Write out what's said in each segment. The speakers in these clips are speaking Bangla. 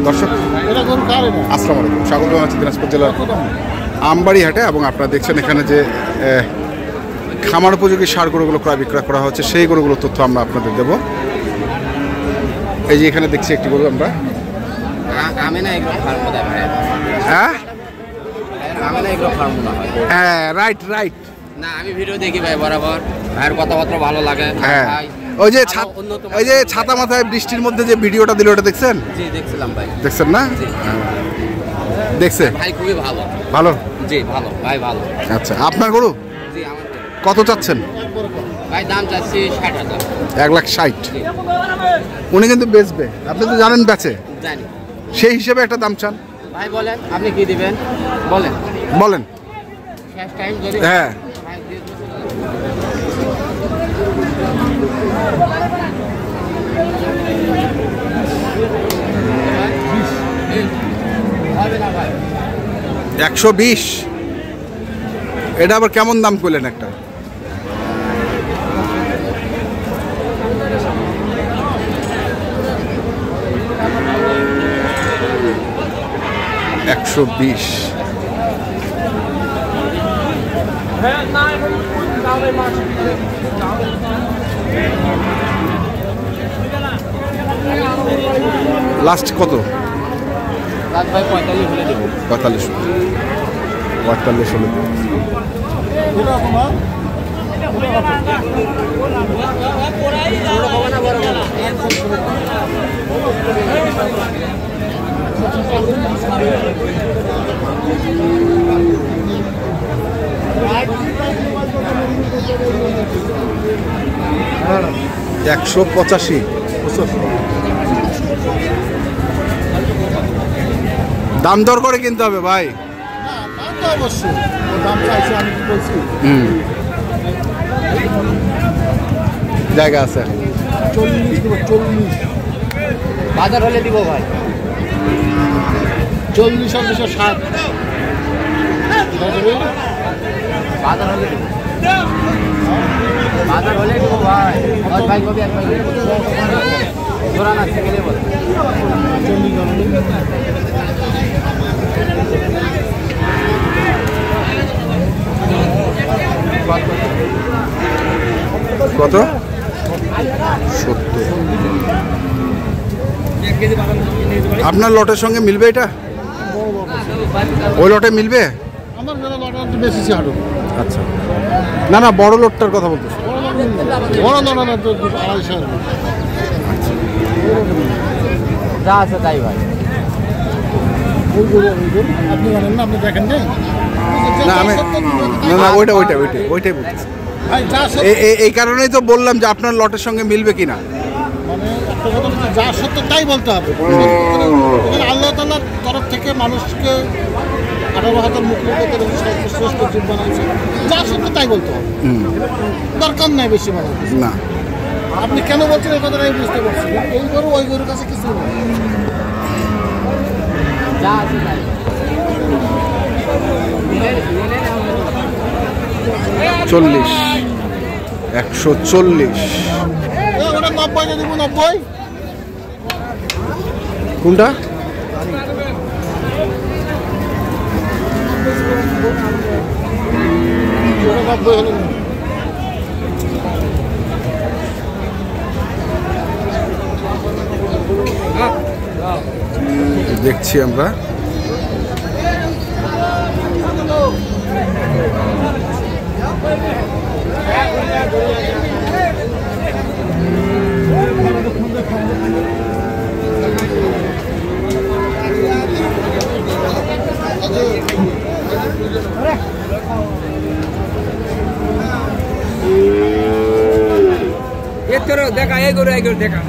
দর্শক আসসালামু আলাইকুম, স্বাগত জানাচ্ছি দিনাজপুর জেলার আমবাড়ি হাটে। এবং আপনারা দেখছেন এখানে যে খামার উপযোগী সার গরুগুলো ক্রয় বিক্রয় করা হচ্ছে, সেই গরুগুলোর তথ্য আমরা আপনাদের দেব। এই যে এখানে দেখছি একটি গরু আমরা, হ্যাঁ রাইট রাইট, না আমি ভিডিও দেখি ভাই বরাবর, ভাইয়ের কথাবার্তা ভালো লাগে। হ্যাঁ ওই যে ছাতা মাথায় বৃষ্টির মধ্যে যে ভিডিওটা দিল ওটা দেখছেন? জি দেখছিলাম ভাই। দেখছেন না? দেখছে ভাই খুবই ভালো। ভালো? জি ভালো ভাই, ভালো। আচ্ছা, আপনার গরু জি আমার। কত চাচ্ছেন? ভাই দাম চাচ্ছি 60,000। 1,60,000। উনি কিন্তু বেচবে, আপনি তো জানেন বেচে, জানি। সেই হিসেবে একটা দাম চান ভাই বলেন আপনি কি দিবেন, বলেন বলেন। শেষ টাইম যদি হ্যাঁ হবে না ভাই। 120। এটা আবার কেমন দাম করলেন একটা? $120। লাস্ট কত? লাস্ট ভাই 45 হলে দেব। 45 হলে $185। দাম দর করে কিনতে হবে ভাই। অবশ্যই দাম চাইছি, আমি কি বলছি? জায়গা আছে। 40 বাজার হলে দিব ভাই। 40 আর 60। বাজার হলে দিব, বাজার হলে দিব ভাই। আর ভাই কবি এক ভাই জোড়া না থেকে বল। 40 কত? 70। আপনার লটের সঙ্গে মিলবে এটা? ওই লটে মিলবে? আমার লটটা বেশি ছিল। আচ্ছা, না না বড় লটটার কথা বলতেছি। বড় লটটা তো 250। যা আছে তাই ভাই। আপনি জানেন না, আপনি দেখেন নাই? না আমি না ওইটাই বলতেছি। এই কারণেই তো বললাম যে আপনার লটের সঙ্গে মিলবে কিনা। মানে একটা কথা হচ্ছে, যা সত্য তাই বলতে হবে। আল্লাহ তাআলার তরফ থেকে মানুষকে 18,000 মুখলুকে শ্রেষ্ঠ জীব বানাইছে, যা সত্য তাই বলতে হবে, দরকার নাই বেশি বলা। না আপনি কেন বলছেন এই কথাটা আমি বুঝতে পারছি। এই গরু ওই গরুর কাছে কিছু নেই। যা আছে তাই। 40, 140। ওটা 90 দিব। 90 কোনটা? দেখছি আমরা। দেখা এই গরু দেখা।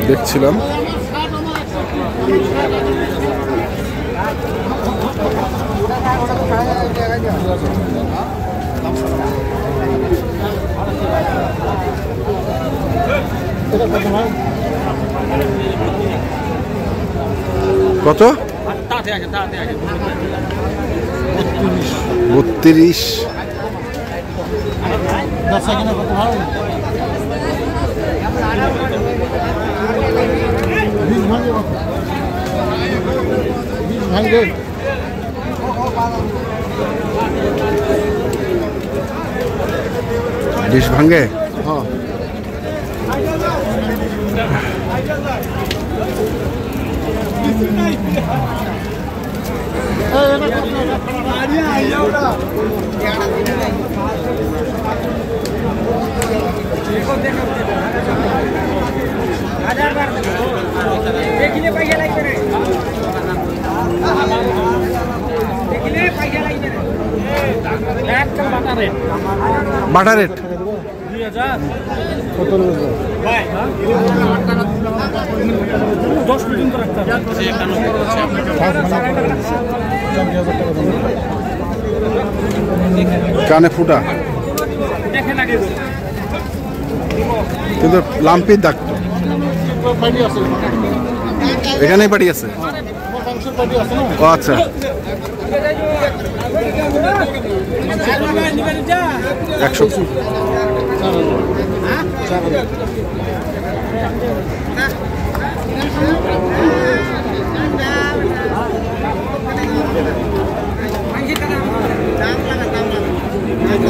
দেখছিলাম কত? 30। ব্যবসা কিনা কত ভালো 20 ভাঙে কত 20 ভাঙে 20 ভাঙে। হ্যাঁ বাটা রেট কানে ফুটা কিন্তু লাম্পির দাগ তো পার্টি আছে এখানেই বাড়ি আছে। মাংসের পার্টি আছে না ও আচ্ছা, একশো।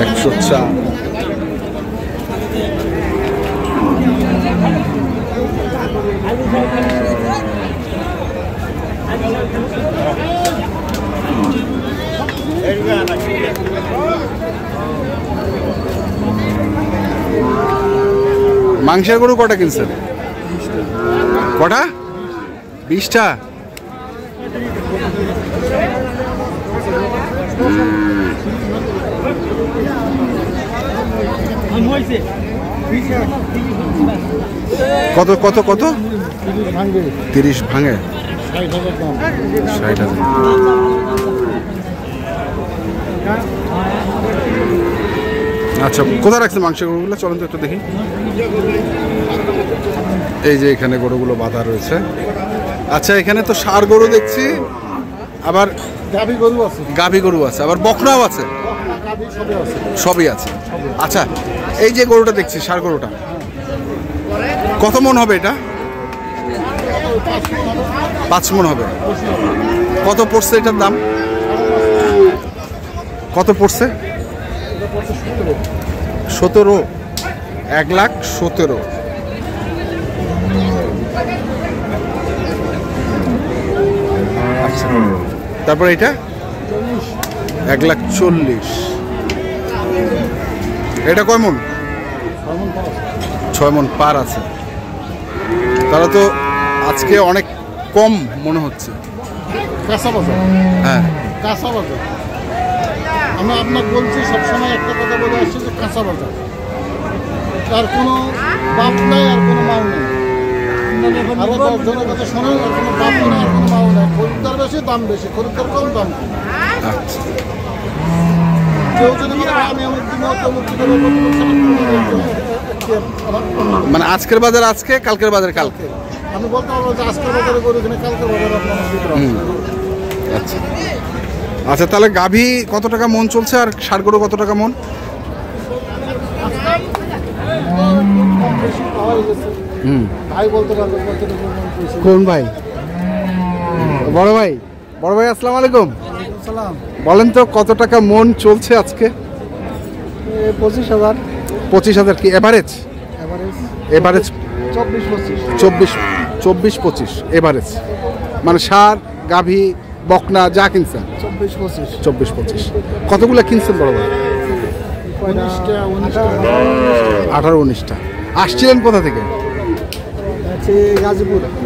একশো চা মাংসের গরু কটা কিনছেন? কটা? 20টা। কত কত কত? 30 ভাঙে 60,000। আচ্ছা, কোথায় রাখছে মাংসের গরুগুলো? চলুন তো একটু দেখি। এই যে এখানে গরুগুলো বাঁধা রয়েছে। আচ্ছা, এখানে তো ষাঁড় গরু দেখছি, আবার গাভী গরু আছে গাভী গরু আছে, আবার বকনাও আছে, সবই আছে। আচ্ছা, এই যে গরুটা দেখছি ষাঁড় গরুটা কত মন হবে? এটা 5 মন হবে। কত পড়ছে এটার দাম? কত পড়ছে? 17। 1,17,000। আচ্ছা, তারপরে এটা 1,40,000। এটা কয় মন? 6 মন পার আছে। তাহলে তো আজকে অনেক কম মনে হচ্ছে। কাঁচা বাজার, হ্যাঁ, কাঁচা বাজার। আমি আপনাকে বলছি, সবসময় একটা কথা বলে আসছি যে কাঁচা বাজার, তার কোনো বাপ নাই আর কোনো মাও নেই। আরো 10 জনের কথা শোনেন, আর কোনো বাপ নেই আর কোনো মাও নেই। খরিদ্দার বেশি, দাম বেশি, খরিদ্দার কম, দাম কম। আচ্ছা। কেউ যদি বলে আমি আমার মানে আজকের বাজার আজকে, কালকের বাজার কালকে। আমি বলতে পারবো যে আজকের বাজারে গরু কিনে কালকের বাজারে আপনার আচ্ছা আচ্ছা, তাহলে গাভী কত টাকা মন চলছে আর ষাঁড় গরু কত টাকা মন? ভাই বলতে পারবে কোন ভাই? বড় ভাই। বড় ভাই, আসসালামু আলাইকুম। বলেন তো কত টাকা মন চলছে আজকে? 25,000। 25,000 কি এভারেজ? এভারেজ 24-25 এভারেজ, মানে ষাঁড় গাভী বকনা যা কিনছেন 24-25। কতগুলো কিনছেন বড় ভাই? 18-19টা। আসছিলেন কোথা থেকে?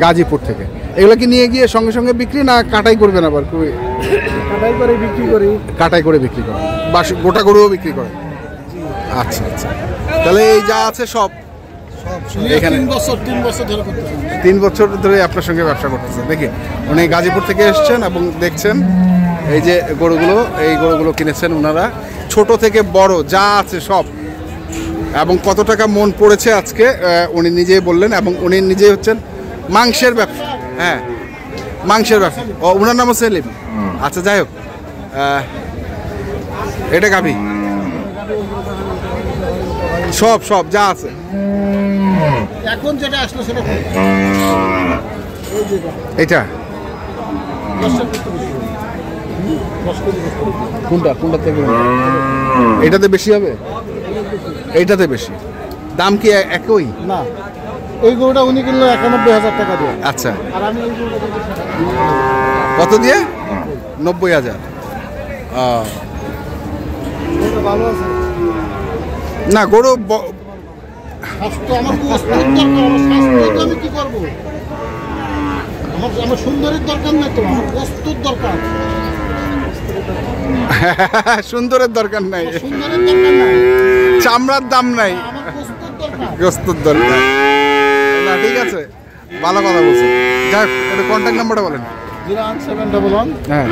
গাজীপুর থেকে। এগুলো কি নিয়ে গিয়ে সঙ্গে সঙ্গে বিক্রি না কাটাই করবেন? আবার কাটাই করে বিক্রি করি। কাটাই করে বিক্রি করেন বা গোটা গরুও বিক্রি করেন? আচ্ছা আচ্ছা, তাহলে এই যা আছে সব এখানে 3 বছর ধরে আপনার সঙ্গে ব্যবসা করতেছেন। দেখি, উনি গাজীপুর থেকে এসছেন এবং দেখছেন এই যে গরুগুলো, এই গরুগুলো কিনেছেন ওনারা, ছোট থেকে বড় যা আছে সব। এবং কত টাকা মন পড়েছে আজকে উনি নিজেই বললেন, এবং উনি নিজেই হচ্ছেন মাংসের ব্যবসা। হ্যাঁ, মাংসের ব্যবসা। ও, ওনার নাম সেলিম। আচ্ছা, যাই হোক, এটা গাভী সব সব যা আছে এখন যেটা আসলো সেটা কি? এই যে এটা 10 টাকা করতে বেশি হবে। 10 কেজি করতে হবে। কোনটা থেকে এটাতে বেশি হবে এইটাতে বেশি দাম কি একই না, এই গরুটা উনি কিনলো 91,000 টাকা দিয়ে, আচ্ছা আর আমি এই গরুটা কিনছি 60 টাকা। কত দিয়ে 90,000 গরুটা ভালো আছে। না গরু স্বাস্থ্য আমার গোস্তের দরকার, আমার স্বাস্থ্য তো আমি কি করবো? আমার সুন্দরের দরকার নাই তো, আমার গোস্তের দরকার। সুন্দরের দরকার নাই সুন্দরের দরকার নাই, চামড়ার দাম নাই আমার গোস্তের দরকার। গ্রস্তর দরকার না ঠিক আছে ভালো কথা বলছেন যাক এটা কন্ট্যাক্ট নাম্বারটা বলেন 01711 হ্যাঁ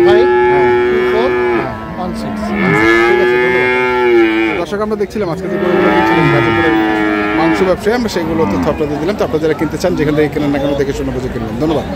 05 হ্যাঁ 24 16। ঠিক আছে ধন্যবাদ দর্শক আমরা দেখছিলাম আজকে যে গরুগুলো দেখছিলাম গাজীপুরের মাংস ব্যবসায়ী আমরা সেইগুলো তথ্য আপনাদের দিলাম তো আপনারা যারা কিনতে চান যেখান থেকে কেনেন না কেন দেখে শুনে বুঝে কিনবেন ধন্যবাদ